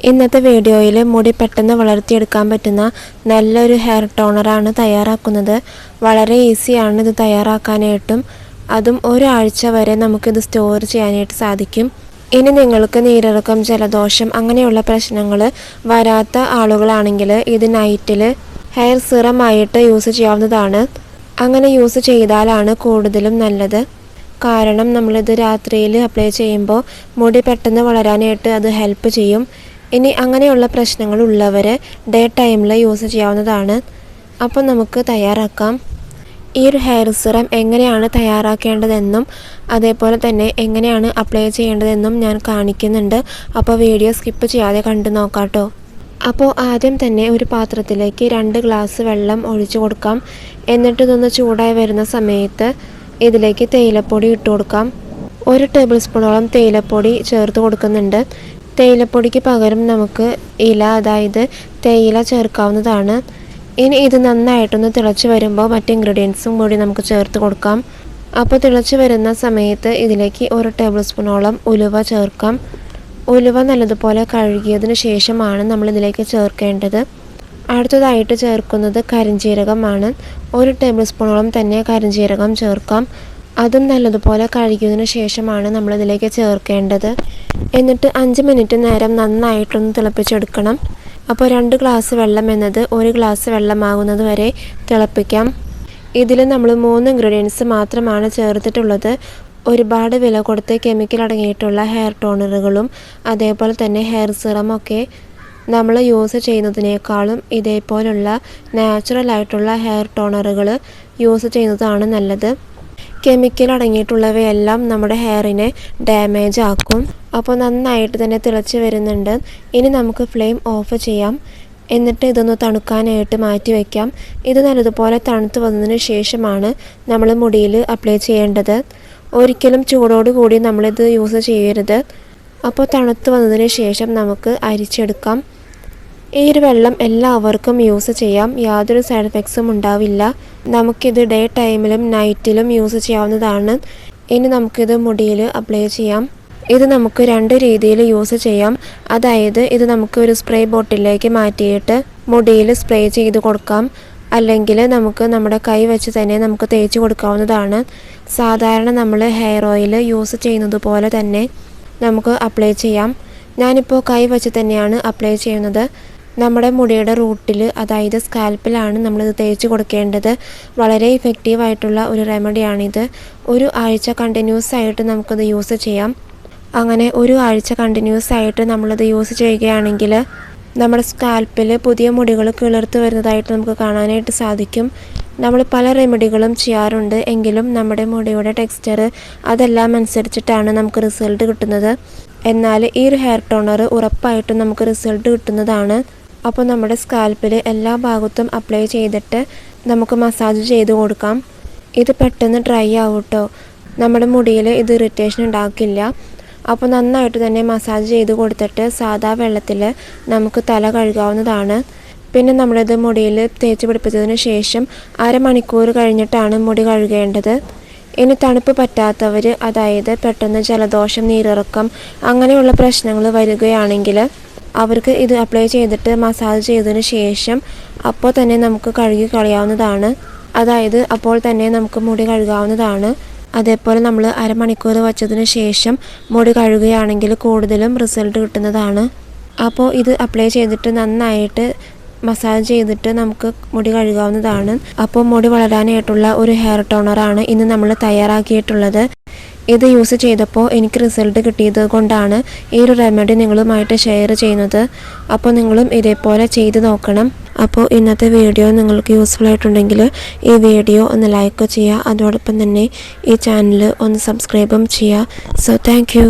ഇന്നത്തെ വീഡിയോയിൽ മുടി പെട്ടെന്ന് വളർത്തിയെടുക്കാൻ പറ്റുന്ന നല്ലൊരു ഹെയർ ടോണറാണ് തയ്യാറാക്കുന്നത്. വളരെ ഈസിയാണ് ഇത് തയ്യാറാക്കാനായിട്ടും, അതും ഒരാഴ്ച വരെ നമുക്കിത് സ്റ്റോർ ചെയ്യാനായിട്ട് സാധിക്കും. ഇനി നിങ്ങൾക്ക് നീരിറക്കം, ജലദോഷം അങ്ങനെയുള്ള പ്രശ്നങ്ങൾ വരാത്ത ആളുകളാണെങ്കിൽ ഇത് നൈറ്റിൽ ഹെയർ സിറമായിട്ട് യൂസ് ചെയ്യാവുന്നതാണ്. അങ്ങനെ യൂസ് ചെയ്താലാണ് കൂടുതലും നല്ലത്. കാരണം നമ്മളിത് രാത്രിയിൽ അപ്ലൈ ചെയ്യുമ്പോൾ മുടി പെട്ടെന്ന് വളരാനായിട്ട് അത് ഹെൽപ്പ് ചെയ്യും. ഇനി അങ്ങനെയുള്ള പ്രശ്നങ്ങളുള്ളവർ ഡേ ടൈമിൽ യൂസ് ചെയ്യാവുന്നതാണ്. അപ്പോൾ നമുക്ക് തയ്യാറാക്കാം. ഈ ഒരു ഹെയർ സിറം എങ്ങനെയാണ് തയ്യാറാക്കേണ്ടതെന്നും അതേപോലെ തന്നെ എങ്ങനെയാണ് അപ്ലൈ ചെയ്യേണ്ടതെന്നും ഞാൻ കാണിക്കുന്നുണ്ട്. അപ്പോൾ വീഡിയോ സ്കിപ്പ് ചെയ്യാതെ കണ്ടു നോക്കാട്ടോ. അപ്പോൾ ആദ്യം തന്നെ ഒരു പാത്രത്തിലേക്ക് 2 ഗ്ലാസ് വെള്ളം ഒഴിച്ചു കൊടുക്കാം. എന്നിട്ട് ഇതൊന്ന് ചൂടായി വരുന്ന സമയത്ത് ഇതിലേക്ക് തേയിലപ്പൊടി ഇട്ട് കൊടുക്കാം. 1 ടേബിൾ സ്പൂണോളം തേയിലപ്പൊടി ചേർത്ത് കൊടുക്കുന്നുണ്ട്. തേയിലപ്പൊടിക്ക് പകരം നമുക്ക് ഇല, അതായത് തേയില ചേർക്കാവുന്നതാണ്. ഇനി ഇത് നന്നായിട്ടൊന്ന് തിളച്ച് വരുമ്പോൾ മറ്റ് ഇൻഗ്രീഡിയൻസും കൂടി നമുക്ക് ചേർത്ത് കൊടുക്കാം. അപ്പോൾ തിളച്ച് വരുന്ന സമയത്ത് ഇതിലേക്ക് 1 ടേബിൾ സ്പൂണോളം ഉലുവ ചേർക്കാം. ഉലുവ നല്ലതുപോലെ കഴുകിയതിന് ശേഷമാണ് നമ്മളിതിലേക്ക് ചേർക്കേണ്ടത്. അടുത്തതായിട്ട് ചേർക്കുന്നത് കരിഞ്ജീരകമാണ്. 1 ടേബിൾ സ്പൂണോളം തന്നെ കരിഞ്ജീരകം ചേർക്കാം. അതും നല്ലതുപോലെ കഴുകിയതിന് ശേഷമാണ് നമ്മളിതിലേക്ക് ചേർക്കേണ്ടത്. എന്നിട്ട് 5 മിനിറ്റ് നേരം നന്നായിട്ടൊന്ന് തിളപ്പിച്ചെടുക്കണം. അപ്പോൾ 2 ഗ്ലാസ് വെള്ളം എന്നത് 1 ഗ്ലാസ് വെള്ളമാകുന്നത് വരെ തിളപ്പിക്കാം. ഇതിൽ നമ്മൾ 3 ഇൻഗ്രീഡിയൻസ് മാത്രമാണ് ചേർത്തിട്ടുള്ളത്. ഒരുപാട് വില കൊടുത്ത് കെമിക്കൽ അടങ്ങിയിട്ടുള്ള ഹെയർ ടോണറുകളും അതേപോലെ തന്നെ ഹെയർ സിറമൊക്കെ നമ്മൾ യൂസ് ചെയ്യുന്നതിനേക്കാളും ഇതേപോലുള്ള നാച്ചുറൽ ആയിട്ടുള്ള ഹെയർ ടോണറുകൾ യൂസ് ചെയ്യുന്നതാണ് നല്ലത്. കെമിക്കൽ അടങ്ങിയിട്ടുള്ളവയെല്ലാം നമ്മുടെ ഹെയറിനെ ഡാമേജ് ആക്കും. അപ്പോൾ നന്നായിട്ട് തന്നെ തിളച്ച് വരുന്നുണ്ട്. ഇനി നമുക്ക് ഫ്ലെയിം ഓഫ് ചെയ്യാം. എന്നിട്ട് ഇതൊന്ന് തണുക്കാനായിട്ട് മാറ്റി വയ്ക്കാം. ഇത് നല്ലതുപോലെ തണുത്ത് വന്നതിന് ശേഷമാണ് നമ്മൾ മുടിയിൽ അപ്ലൈ ചെയ്യേണ്ടത്. ഒരിക്കലും ചൂടോടുകൂടി നമ്മളിത് യൂസ് ചെയ്യരുത്. അപ്പോൾ തണുത്ത് വന്നതിന് ശേഷം നമുക്ക് അരിച്ചെടുക്കാം. ഈ ഒരു വെള്ളം എല്ലാവർക്കും യൂസ് ചെയ്യാം. യാതൊരു സൈഡ് എഫക്ട്സും ഉണ്ടാവില്ല. നമുക്കിത് ഡേ ടൈമിലും നൈറ്റിലും യൂസ് ചെയ്യാവുന്നതാണ്. ഇനി നമുക്കിത് മുടിയിൽ അപ്ലൈ ചെയ്യാം. ഇത് നമുക്ക് 2 രീതിയിൽ യൂസ് ചെയ്യാം. അതായത് ഇത് നമുക്ക് ഒരു സ്പ്രേ ബോട്ടിലേക്ക് മാറ്റിയിട്ട് മുടിയിൽ സ്പ്രേ ചെയ്ത് കൊടുക്കാം. അല്ലെങ്കിൽ നമുക്ക് നമ്മുടെ കൈ വെച്ച് തന്നെ നമുക്ക് തേച്ച് കൊടുക്കാവുന്നതാണ്. സാധാരണ നമ്മൾ ഹെയർ ഓയിൽ യൂസ് ചെയ്യുന്നത് പോലെ തന്നെ നമുക്ക് അപ്ലൈ ചെയ്യാം. ഞാനിപ്പോൾ കൈ വെച്ച് തന്നെയാണ് അപ്ലൈ ചെയ്യുന്നത്. നമ്മുടെ മുടിയുടെ റൂട്ടിൽ, അതായത് സ്കാൽപ്പിലാണ് നമ്മളിത് തേച്ച് കൊടുക്കേണ്ടത്. വളരെ ഇഫക്റ്റീവായിട്ടുള്ള ഒരു റെമഡിയാണിത്. 1 ആഴ്ച കണ്ടിന്യൂസ് ആയിട്ട് നമുക്കത് യൂസ് ചെയ്യാം. അങ്ങനെ 1 ആഴ്ച കണ്ടിന്യൂസ് ആയിട്ട് നമ്മളിത് യൂസ് ചെയ്യുകയാണെങ്കിൽ നമ്മുടെ സ്കാൽപ്പിൽ പുതിയ മുടികൾ കിളിർത്ത് വരുന്നതായിട്ട് നമുക്ക് കാണാനായിട്ട് സാധിക്കും. നമ്മൾ പല റെമഡികളും ചെയ്യാറുണ്ട്, എങ്കിലും നമ്മുടെ മുടിയുടെ ടെക്സ്ചർ അതെല്ലാം അനുസരിച്ചിട്ടാണ് നമുക്ക് റിസൾട്ട് കിട്ടുന്നത്. എന്നാൽ ഈ ഒരു ഹെയർ ടോണർ ഉറപ്പായിട്ടും നമുക്ക് റിസൾട്ട് കിട്ടുന്നതാണ്. അപ്പോൾ നമ്മുടെ സ്കാൽപ്പിൽ എല്ലാ ഭാഗത്തും അപ്ലൈ ചെയ്തിട്ട് നമുക്ക് മസാജ് ചെയ്ത് കൊടുക്കാം. ഇത് പെട്ടെന്ന് ഡ്രൈ ആവട്ടോ. നമ്മുടെ മുടിയിൽ ഇത് ഇറിറ്റേഷൻ ഉണ്ടാക്കില്ല. അപ്പോൾ നന്നായിട്ട് തന്നെ മസാജ് ചെയ്ത് കൊടുത്തിട്ട് സാദാ വെള്ളത്തിൽ നമുക്ക് തല കഴുകാവുന്നതാണ്. പിന്നെ നമ്മളിത് മുടിയിൽ തേച്ച് പിടിപ്പിച്ചതിന് ശേഷം 1/2 മണിക്കൂർ കഴിഞ്ഞിട്ടാണ് മുടി കഴുകേണ്ടത്. ഇനി തണുപ്പ് പറ്റാത്തവർ, അതായത് പെട്ടെന്ന് ജലദോഷം, നീരിറക്കം അങ്ങനെയുള്ള പ്രശ്നങ്ങൾ വരികയാണെങ്കിൽ അവർക്ക് ഇത് അപ്ലൈ ചെയ്തിട്ട് മസാജ് ചെയ്തതിന് ശേഷം അപ്പോൾ തന്നെ നമുക്ക് കഴുകി കളയാവുന്നതാണ്. അതായത് അപ്പോൾ തന്നെ നമുക്ക് മുടി കഴുകാവുന്നതാണ്. അതേപോലെ നമ്മൾ 1/2 മണിക്കൂർ വച്ചതിന് ശേഷം മുടി കഴുകുകയാണെങ്കിൽ കൂടുതലും റിസൾട്ട് കിട്ടുന്നതാണ്. അപ്പോൾ ഇത് അപ്ലൈ ചെയ്തിട്ട് നന്നായിട്ട് മസാജ് ചെയ്തിട്ട് നമുക്ക് മുടി കഴുകാവുന്നതാണ്. അപ്പോൾ മുടി വളരാനായിട്ടുള്ള ഒരു ഹെയർ ടോണറാണ് ഇന്ന് നമ്മൾ തയ്യാറാക്കിയിട്ടുള്ളത്. ഇത് യൂസ് ചെയ്തപ്പോൾ എനിക്ക് റിസൾട്ട് കിട്ടിയത് കൊണ്ടാണ് ഈ ഒരു റെമഡി നിങ്ങളുമായിട്ട് ഷെയർ ചെയ്യുന്നത്. അപ്പോൾ നിങ്ങളും ഇതേപോലെ ചെയ്ത് നോക്കണം. അപ്പോൾ ഇന്നത്തെ വീഡിയോ നിങ്ങൾക്ക് യൂസ്ഫുൾ ആയിട്ടുണ്ടെങ്കിൽ ഈ വീഡിയോ ഒന്ന് ലൈക്ക് ചെയ്യുക. അതോടൊപ്പം തന്നെ ഈ ചാനൽ ഒന്ന് സബ്സ്ക്രൈബും ചെയ്യുക. So thank you.